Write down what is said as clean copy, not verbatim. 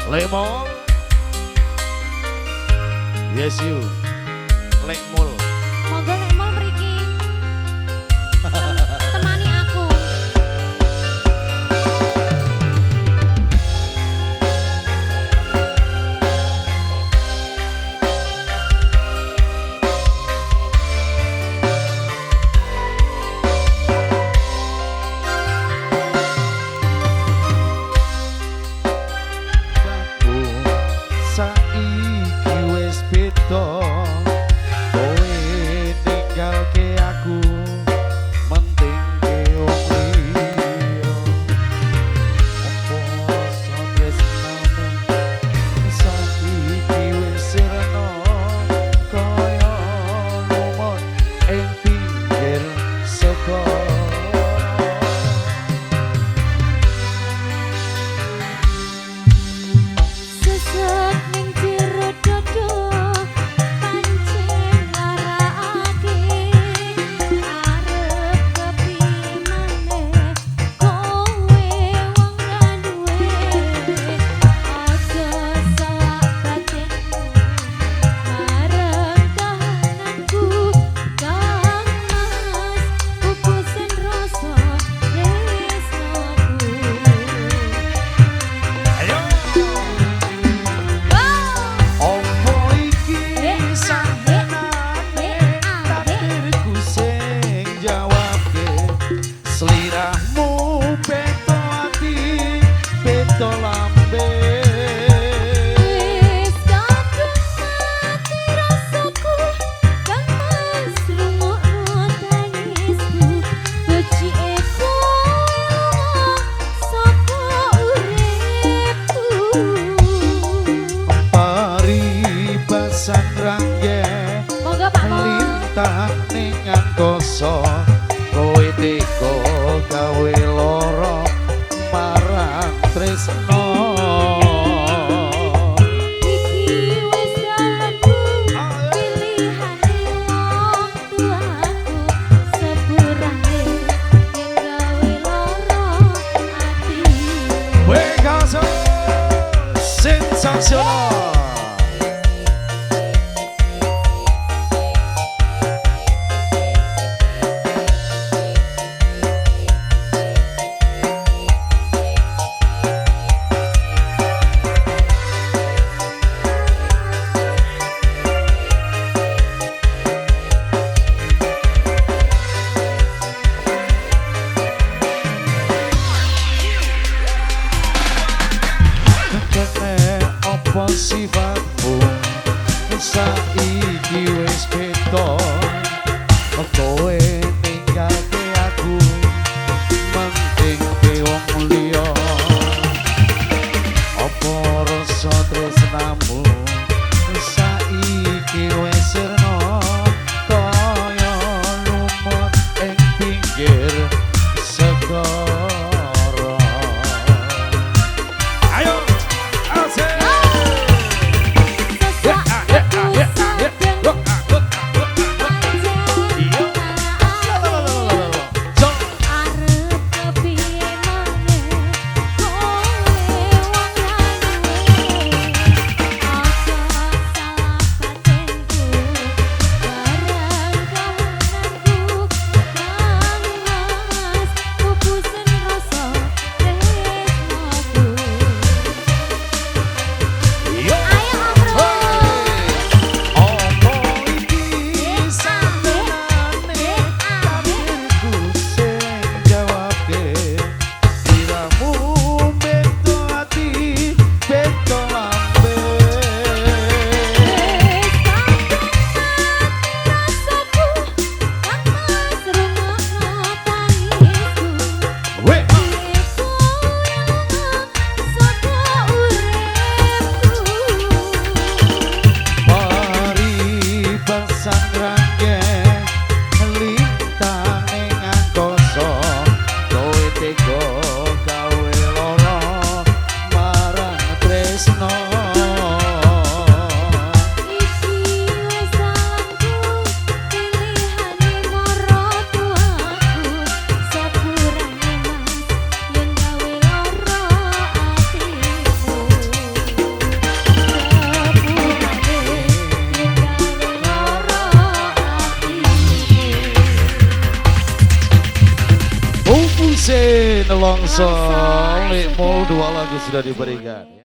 Lemol. Yes you. Lemol. Monggo lemol mriki. Temani aku. Saiki wis beda, kowe ninggalke aku, mentingke wong liya. Apa tresnamu saiki wis sirna, kaya lumut ing pinggir segara. Sesek ning jero dodo pancen larakake arep kepimane kowe wong duwe aja salak batinmu marang kahananku kang mas kukusen rasa tresnaku. Opo iki sabenane takdirku sing jawabke, sliramu beto ati beto lambe. Wis kadung mati rasaku kang mas rungokno tangisku becike kowe saka uripku. Paribasan rangge Monggo Pak Mo. lintah ning angkasa, kowe tega gawe lara marang tresno. Iki wis dalanku pilihane wong tuaku sepurane yen gawe lara ati. Pegaso sensasional. Kene apa sifatmu saiki wis beda, kowe ninggalke aku, mentingke wong liya. Apa rasa tresnamu saiki wis sirna, kaya lumut ing pinggir segara. Ayo, asik. Sesak aku sadeng kasih Nelongso. Nelongso, Mul sudah. dua lagu sudah diberikan.